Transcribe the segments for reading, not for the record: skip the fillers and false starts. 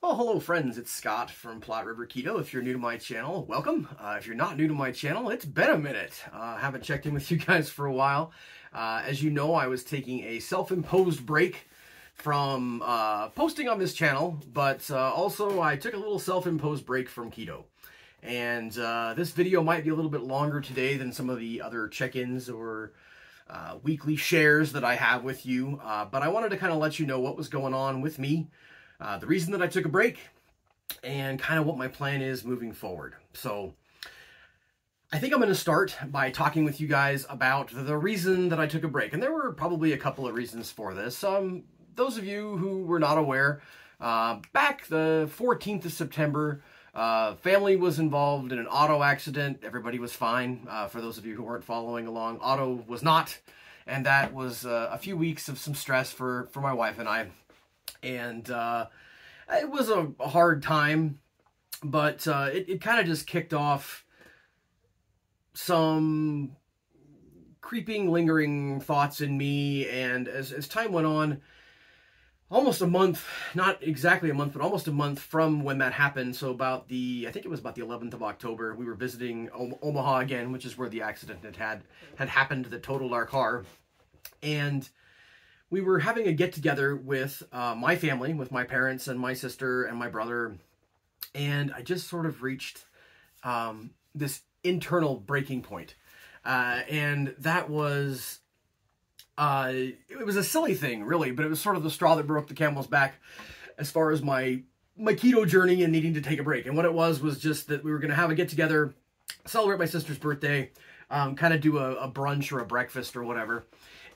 Well, hello friends, it's Scott from Platte River Keto. If you're new to my channel, welcome. If you're not new to my channel, it's been a minute. I haven't checked in with you guys for a while. As you know, I was taking a self-imposed break from posting on this channel, but also I took a little self-imposed break from keto. And this video might be a little bit longer today than some of the other check-ins or weekly shares that I have with you, but I wanted to kind of let you know what was going on with me, the reason that I took a break, and kind of what my plan is moving forward. So I think I'm going to start by talking with you guys about the reason that I took a break. And there were probably a couple of reasons for this. Those of you who were not aware, back the 14th of September, family was involved in an auto accident. Everybody was fine. For those of you who weren't following along, auto was not. And that was a few weeks of some stress for my wife and I. And it was a hard time, but it kind of just kicked off some creeping, lingering thoughts in me. And as time went on, almost a month, not exactly a month, but almost a month from when that happened. So I think it was about the 11th of October, we were visiting Omaha again, which is where the accident had happened that totaled our car. And we were having a get-together with my family, with my parents and my sister and my brother. And I just sort of reached this internal breaking point. And that was... it was a silly thing, really, but it was sort of the straw that broke the camel's back as far as my keto journey and needing to take a break. And what it was just that we were going to have a get-together, celebrate my sister's birthday, kind of do a brunch or a breakfast or whatever.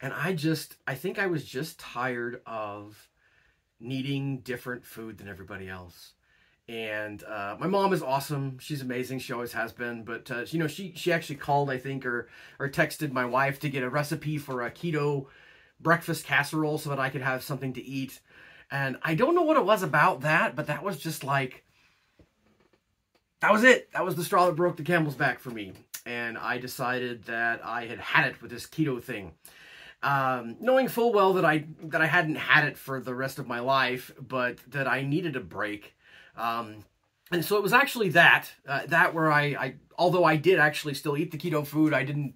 And I think I was just tired of needing different food than everybody else. And my mom is awesome. She's amazing. She always has been. But, you know, she actually called, I think, or texted my wife to get a recipe for a keto breakfast casserole so that I could have something to eat. And I don't know what it was about that, but that was just like, that was it. That was the straw that broke the camel's back for me. And I decided that I had it with this keto thing. Knowing full well that I hadn't had it for the rest of my life, but that I needed a break. And so it was actually that where although I did actually still eat the keto food, I didn't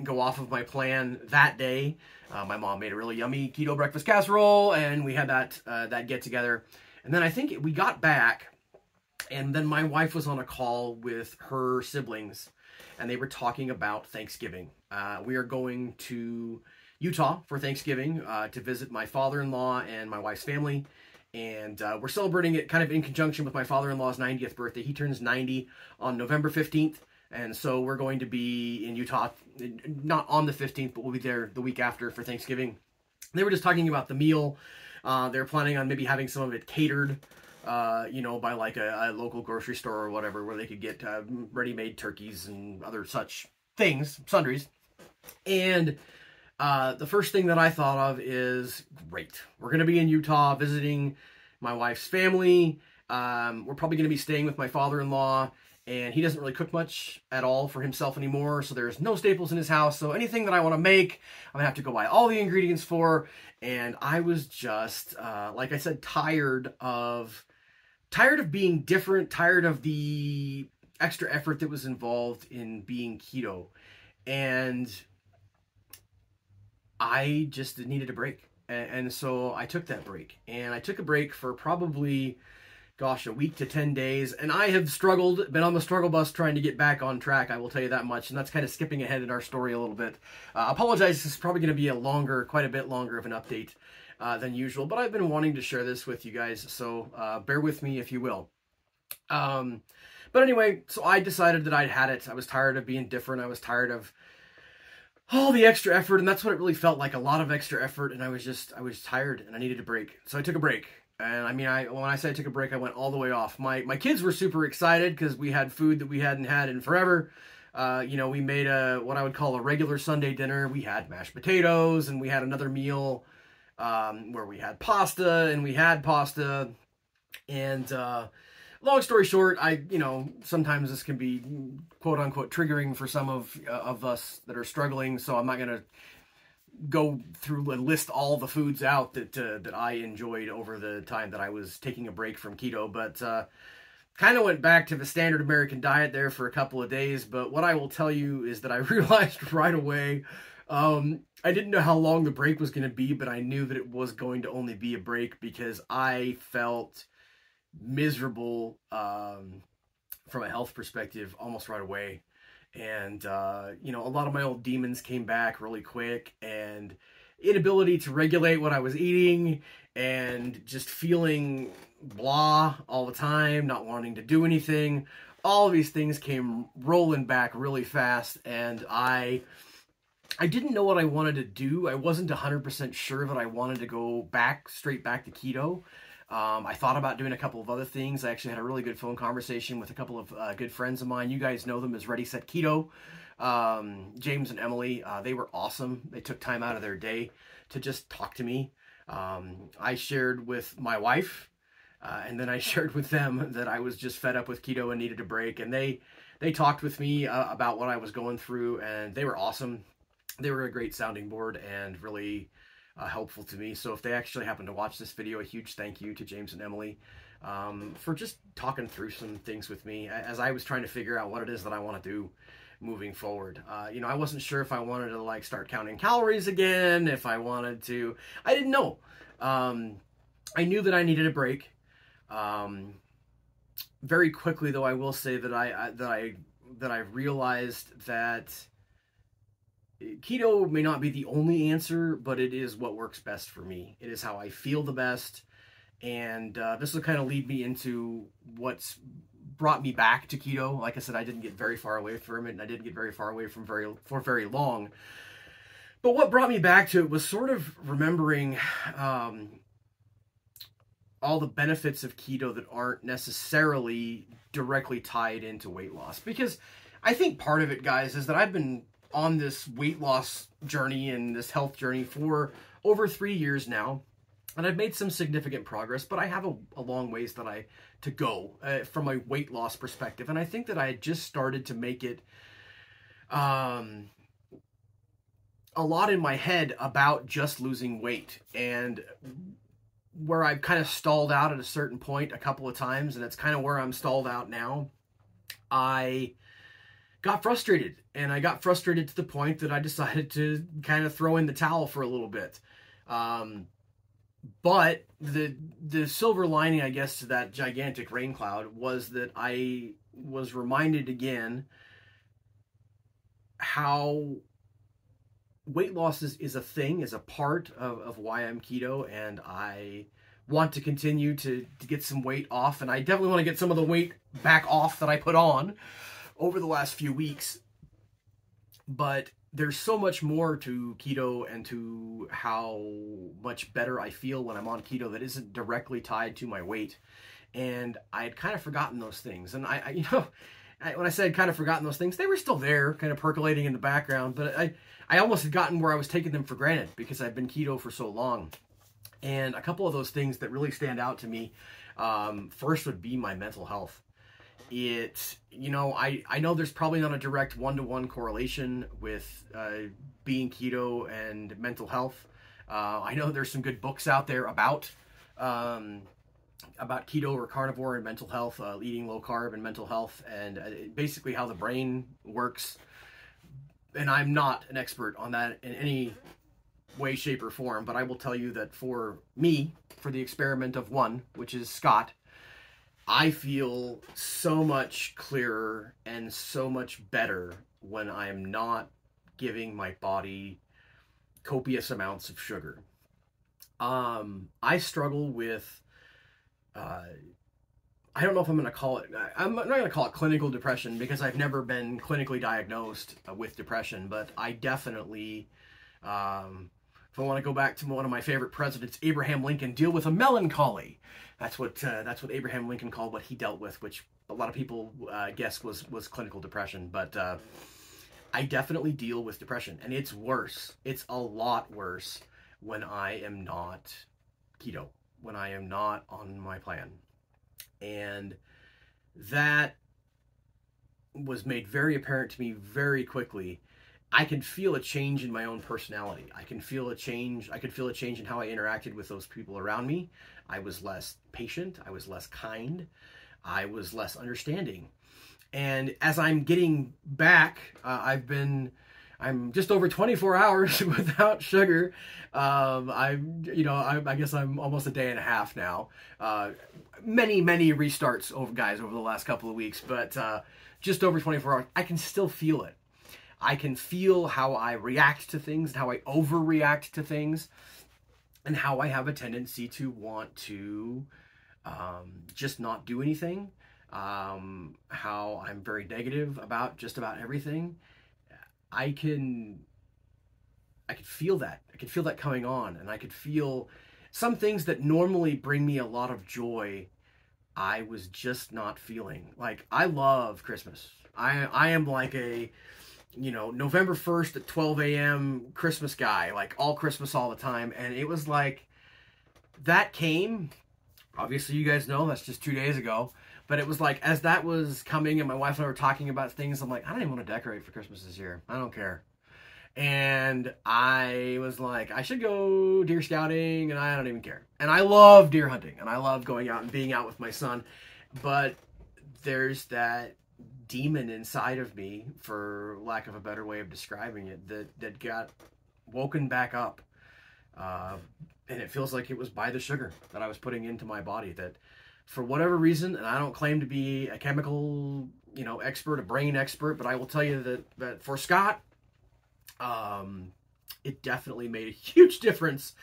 go off of my plan that day. My mom made a really yummy keto breakfast casserole, and we had that get together. And then I think we got back, and then my wife was on a call with her siblings, and they were talking about Thanksgiving. We are going to Utah for Thanksgiving to visit my father-in-law and my wife's family. And we're celebrating it kind of in conjunction with my father-in-law's 90th birthday. He turns 90 on November 15th. And so we're going to be in Utah, not on the 15th, but we'll be there the week after for Thanksgiving. They were just talking about the meal. They're planning on maybe having some of it catered, you know, by like a local grocery store or whatever, where they could get ready-made turkeys and other such things, sundries. And the first thing that I thought of is, great, we're going to be in Utah visiting my wife's family. We're probably going to be staying with my father-in-law, and he doesn't really cook much at all for himself anymore, so there's no staples in his house. So anything that I want to make, I'm going to have to go buy all the ingredients for. And I was just, like I said, tired of being different, tired of the extra effort that was involved in being keto. And I just needed a break. And so I took that break. And I took a break for probably, gosh, a week to 10 days. And I have struggled, been on the struggle bus trying to get back on track, I will tell you that much. And that's kind of skipping ahead in our story a little bit. Apologize, this is probably going to be quite a bit longer of an update than usual. But I've been wanting to share this with you guys, so bear with me if you will. But anyway, so I decided that I'd had it. I was tired of being different. I was tired of all the extra effort, and that's what it really felt like, a lot of extra effort, and I was tired, and I needed a break. So I took a break, and I mean, when I say I took a break, I went all the way off. My kids were super excited because we had food that we hadn't had in forever. You know, we made what I would call a regular Sunday dinner. We had mashed potatoes, and we had another meal where we had pasta, and long story short, you know, sometimes this can be quote unquote triggering for some of us that are struggling. So I'm not going to go through and list all the foods out that I enjoyed over the time that I was taking a break from keto, but kind of went back to the standard American diet there for a couple of days. But what I will tell you is that I realized right away, I didn't know how long the break was going to be, but I knew that it was going to only be a break because I felt miserable from a health perspective almost right away. And, you know, a lot of my old demons came back really quick, and inability to regulate what I was eating and just feeling blah all the time, not wanting to do anything. All of these things came rolling back really fast, and I didn't know what I wanted to do. I wasn't 100% sure that I wanted to go straight back to keto. I thought about doing a couple of other things. I actually had a really good phone conversation with a couple of good friends of mine. You guys know them as Ready, Set, Keto. James and Emily, they were awesome. They took time out of their day to just talk to me. I shared with my wife, and then I shared with them that I was just fed up with keto and needed a break. And they talked with me about what I was going through, and they were awesome. They were a great sounding board and really helpful to me. So if they actually happen to watch this video, a huge thank you to James and Emily for just talking through some things with me as I was trying to figure out what it is that I want to do moving forward. You know, I wasn't sure if I wanted to like start counting calories again, if I wanted to, I didn't know. I knew that I needed a break. Very quickly though, I will say that I realized that keto may not be the only answer, but it is what works best for me. It is how I feel the best. And this will kind of lead me into what's brought me back to keto. Like I said, I didn't get very far away from it, and I didn't get very far away from for very long. But what brought me back to it was sort of remembering all the benefits of keto that aren't necessarily directly tied into weight loss. Because I think part of it, guys, is that I've been on this weight loss journey and this health journey for over 3 years now, and I've made some significant progress, but I have a long ways to go from a weight loss perspective. And I think that I had just started to make it a lot in my head about just losing weight, and where I've kind of stalled out at a certain point a couple of times, and it's kind of where I'm stalled out now. I got frustrated, and I got frustrated to the point that I decided to kind of throw in the towel for a little bit. But the silver lining, I guess, to that gigantic rain cloud was that I was reminded again how weight loss is a thing, is a part of why I'm keto, and I want to continue to get some weight off, and I definitely want to get some of the weight back off that I put on over the last few weeks. But there's so much more to keto and to how much better I feel when I'm on keto that isn't directly tied to my weight. And I had kind of forgotten those things. And I when I said kind of forgotten those things, they were still there, kind of percolating in the background. But I almost had gotten where I was taking them for granted because I've been keto for so long. And a couple of those things that really stand out to me, first would be my mental health. I know there's probably not a direct one-to-one correlation with being keto and mental health. I know there's some good books out there about keto or carnivore and mental health, eating low carb and mental health, and basically how the brain works. And I'm not an expert on that in any way, shape, or form, but I will tell you that for me, for the experiment of one, which is Scott, I feel so much clearer and so much better when I am not giving my body copious amounts of sugar. I struggle with, I don't know if I'm going to call it, I'm not going to call it clinical depression because I've never been clinically diagnosed with depression, but I definitely, if I want to go back to one of my favorite presidents, Abraham Lincoln, deal with a melancholy. That's what Abraham Lincoln called what he dealt with, which a lot of people guess was clinical depression. But I definitely deal with depression, and it's worse. It's a lot worse when I am not keto, when I am not on my plan. And that was made very apparent to me very quickly I can feel a change in my own personality. I can feel a change. I could feel a change in how I interacted with those people around me. I was less patient. I was less kind. I was less understanding. And as I'm getting back, I'm just over 24 hours without sugar. I guess I'm almost a day and a half now. Many restarts over the last couple of weeks, but just over 24 hours. I can still feel it. I can feel how I react to things, how I overreact to things, and how I have a tendency to want to just not do anything. How I'm very negative about just about everything. I could feel that. I could feel that coming on, and I could feel some things that normally bring me a lot of joy. I was just not feeling. Like, I love Christmas. I am like a, November 1st at 12 a.m. Christmas guy, like all Christmas all the time. And it was like, that came, obviously you guys know that's just 2 days ago. But it was like, as that was coming and my wife and I were talking about things, I'm like, I don't even want to decorate for Christmas this year. I don't care. And I was like, I should go deer scouting, and I don't even care. And I love deer hunting, and I love going out and being out with my son. But there's that demon inside of me, for lack of a better way of describing it, that got woken back up. And it feels like it was by the sugar that I was putting into my body, that for whatever reason, and I don't claim to be a chemical, expert, a brain expert, but I will tell you that for Scott, it definitely made a huge difference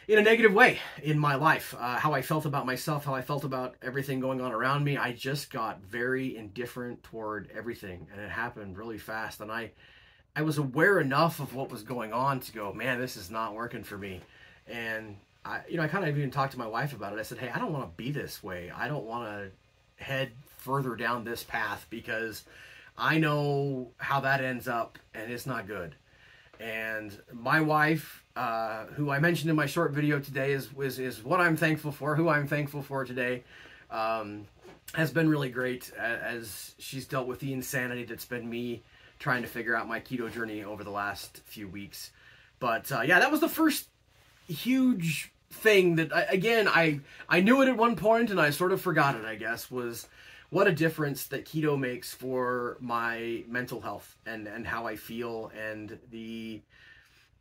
in a negative way in my life. How I felt about myself, how I felt about everything going on around me. I just got very indifferent toward everything, and it happened really fast. And I was aware enough of what was going on to go, man, this is not working for me. And I kind of even talked to my wife about it. I said, hey, I don't want to be this way. I don't want to head further down this path, because I know how that ends up, and it's not good. And my wife, who I mentioned in my short video today, is what I'm thankful for, who I'm thankful for today, has been really great as she's dealt with the insanity that's been me trying to figure out my keto journey over the last few weeks. But yeah, that was the first huge thing that, I knew it at one point and I sort of forgot it, I guess, was what a difference that keto makes for my mental health and how I feel, and the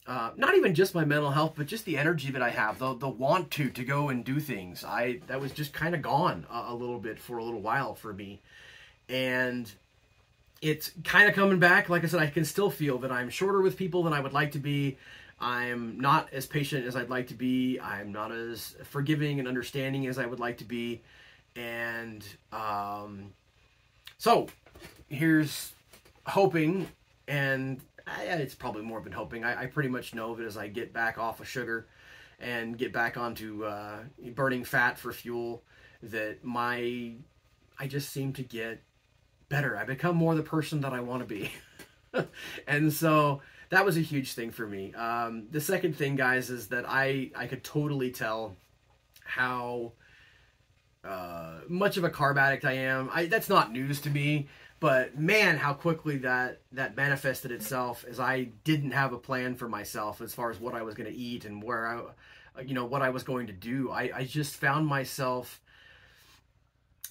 not even just my mental health, but just the energy that I have, the want to go and do things. That was just kind of gone a little bit for a little while for me, and it's kind of coming back. Like I said, I can still feel that I'm shorter with people than I would like to be. I'm not as patient as I'd like to be. I'm not as forgiving and understanding as I would like to be. And so here's hoping, and it's probably more than hoping. I pretty much know that as I get back off of sugar and get back onto burning fat for fuel, that I just seem to get better. I become more the person that I want to be. And so that was a huge thing for me. The second thing, guys, is that I could totally tell how much of a carb addict I am. That's not news to me, but man, how quickly that manifested itself, as I didn't have a plan for myself as far as what I was going to eat and where what I was going to do. I just found myself,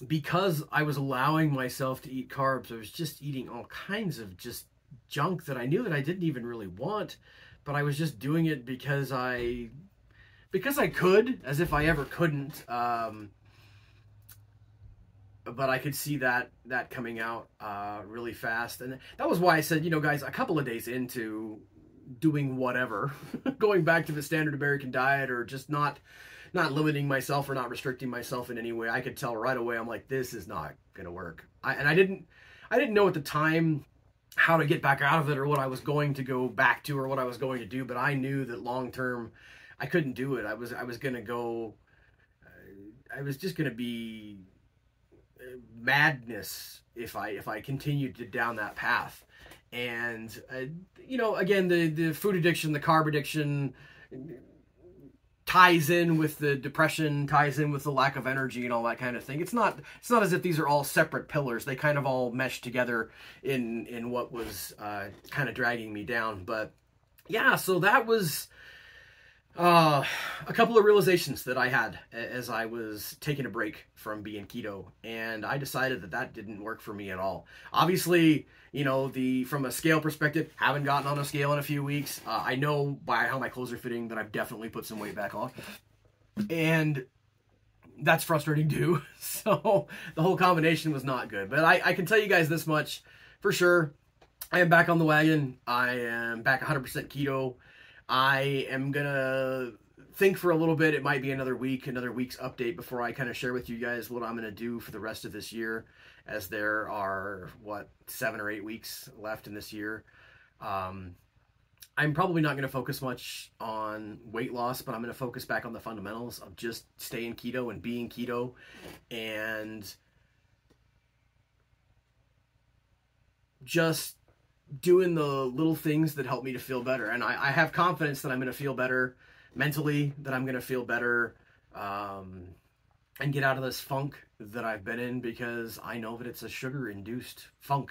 because I was allowing myself to eat carbs, I was just eating all kinds of just junk that I knew that I didn't even really want, but I was just doing it because I could, as if I ever couldn't. But I could see that coming out really fast. And that was why I said, guys, a couple of days into doing whatever, going back to the standard American diet, or just not limiting myself or not restricting myself in any way, I could tell right away, I'm like, this is not going to work. I didn't know at the time how to get back out of it, or what I was going to go back to, or what I was going to do, but I knew that long term I couldn't do it. I was going to go, I was just going to be madness if I continued down that path. And again, the food addiction, the carb addiction, ties in with the depression, ties in with the lack of energy and all that kind of thing. It's not as if these are all separate pillars. They kind of all mesh together in what was kind of dragging me down. But yeah, so that was a couple of realizations that I had as I was taking a break from being keto, and I decided that didn't work for me at all. Obviously, you know, from a scale perspective, haven't gotten on a scale in a few weeks. I know by how my clothes are fitting that I've definitely put some weight back on, and that's frustrating too. So the whole combination was not good. But I can tell you guys this much for sure: I am back on the wagon. I am back 100% keto. I am gonna think for a little bit. It might be another week's update before I kind of share with you guys what I'm gonna do for the rest of this year, as there are 7 or 8 weeks left in this year. I'm probably not gonna focus much on weight loss, but I'm gonna focus back on the fundamentals of just staying keto and being keto, and just doing the little things that help me to feel better. And I have confidence that I'm going to feel better mentally, that I'm going to feel better and get out of this funk that I've been in, because I know that it's a sugar-induced funk.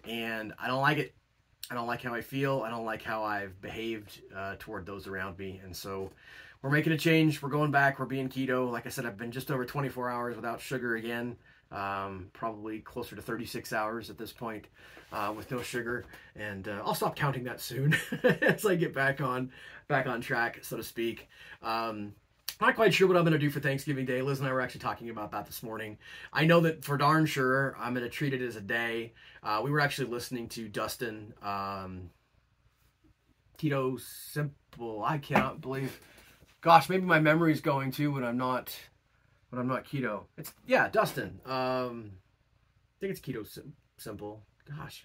And I don't like it. I don't like how I feel. I don't like how I've behaved toward those around me. And so we're making a change. We're going back. We're being keto. Like I said, I've been just over 24 hours without sugar again. Probably closer to 36 hours at this point with no sugar, and I'll stop counting that soon as I get back on track, so to speak. Not quite sure what I'm going to do for Thanksgiving Day. Liz and I were actually talking about that this morning. I know that for darn sure I'm going to treat it as a day. We were actually listening to Dustin, Keto Simple. I cannot believe, gosh, maybe my memory's going too when I'm not keto. Dustin. I think it's Keto Simple. Gosh,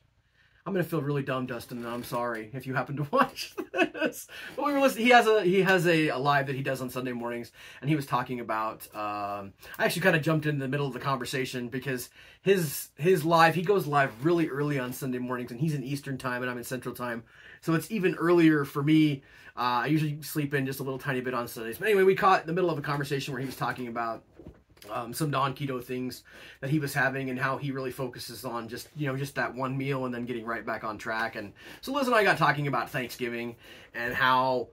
I'm gonna feel really dumb, Dustin, and I'm sorry if you happen to watch this. But we were listening. He has a live that he does on Sunday mornings, and he was talking about. I actually kind of jumped in the middle of the conversation because his live, he goes live really early on Sunday mornings, and he's in Eastern time and I'm in Central time, so it's even earlier for me. I usually sleep in just a little tiny bit on Sundays. But anyway, we caught in the middle of a conversation where he was talking about some non-keto things that he was having, and how he really focuses on just that one meal and then getting right back on track. And so Liz and I got talking about Thanksgiving and how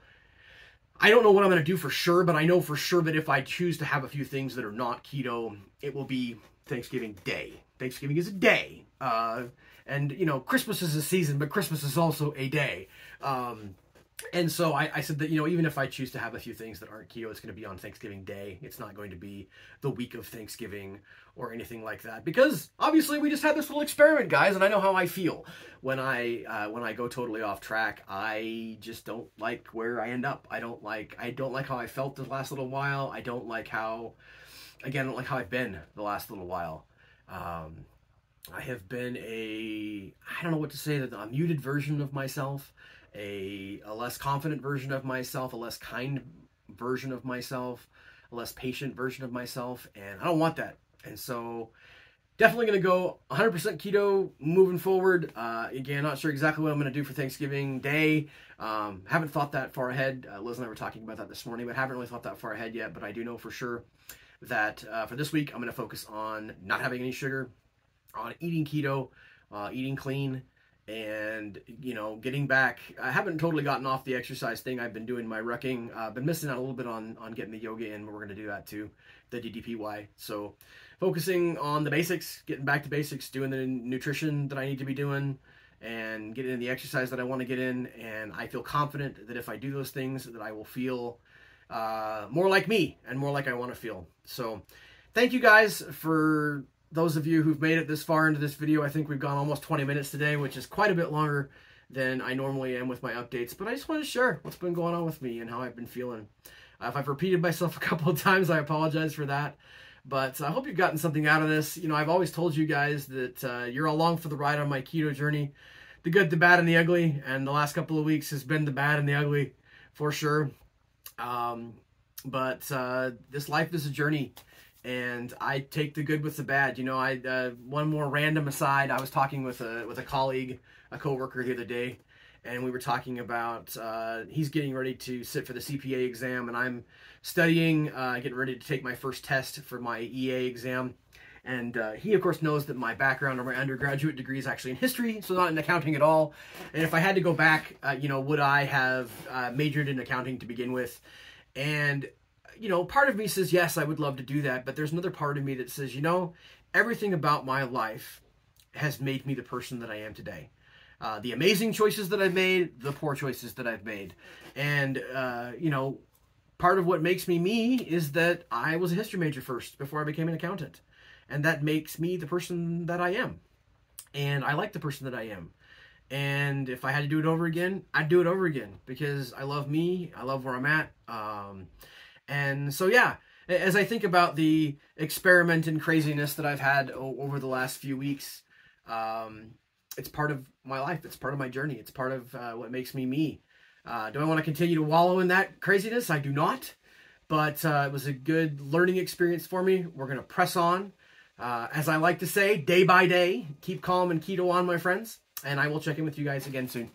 I don't know what I'm going to do for sure, but I know for sure that if I choose to have a few things that are not keto, it will be Thanksgiving Day. Thanksgiving is a day. And, you know, Christmas is a season, but Christmas is also a day. And so I said that, you know, even if I choose to have a few things that aren't keto, it's going to be on Thanksgiving Day. It's not going to be the week of Thanksgiving or anything like that. Because obviously we just had this little experiment, guys, and I know how I feel when I go totally off track. I just don't like where I end up. I don't like how I felt the last little while. I don't like how I've been the last little while. I have been I don't know what to say, a muted version of myself. A less confident version of myself, a less kind version of myself, a less patient version of myself, and I don't want that. And so definitely going to go 100% keto moving forward. Again, not sure exactly what I'm going to do for Thanksgiving Day. Haven't thought that far ahead. Liz and I were talking about that this morning, but haven't really thought that far ahead yet. But I do know for sure that for this week, I'm going to focus on not having any sugar, on eating keto, eating clean, and, you know, getting back. I haven't totally gotten off the exercise thing. I've been doing my rucking. I've been missing out a little bit on getting the yoga in, but we're going to do that too, the DDPY. So focusing on the basics, getting back to basics, doing the nutrition that I need to be doing, and getting in the exercise that I want to get in. And I feel confident that if I do those things, that I will feel more like me and more like I want to feel. So thank you guys for those of you who've made it this far into this video. I think we've gone almost 20 minutes today, which is quite a bit longer than I normally am with my updates. But I just want to share what's been going on with me and how I've been feeling. If I've repeated myself a couple of times, I apologize for that. But I hope you've gotten something out of this. You know, I've always told you guys that you're along for the ride on my keto journey. The good, the bad, and the ugly. And the last couple of weeks has been the bad and the ugly for sure. But this life is a journey. And I take the good with the bad. You know, one more random aside. I was talking with a colleague, a coworker the other day, and we were talking about he's getting ready to sit for the CPA exam, and I'm studying, getting ready to take my first test for my EA exam. And he, of course, knows that my background or my undergraduate degree is actually in history, so not in accounting at all. And if I had to go back, would I have majored in accounting to begin with? And, part of me says, yes, I would love to do that. But there's another part of me that says, everything about my life has made me the person that I am today. The amazing choices that I've made, the poor choices that I've made. And, part of what makes me me is that I was a history major first before I became an accountant. And that makes me the person that I am. And I like the person that I am. And if I had to do it over again, I'd do it over again. Because I love me. I love where I'm at. And so, yeah, as I think about the experiment and craziness that I've had over the last few weeks, it's part of my life. It's part of my journey. It's part of what makes me me. Do I want to continue to wallow in that craziness? I do not. But it was a good learning experience for me. We're going to press on. As I like to say, day by day, keep calm and keto on, my friends. And I will check in with you guys again soon.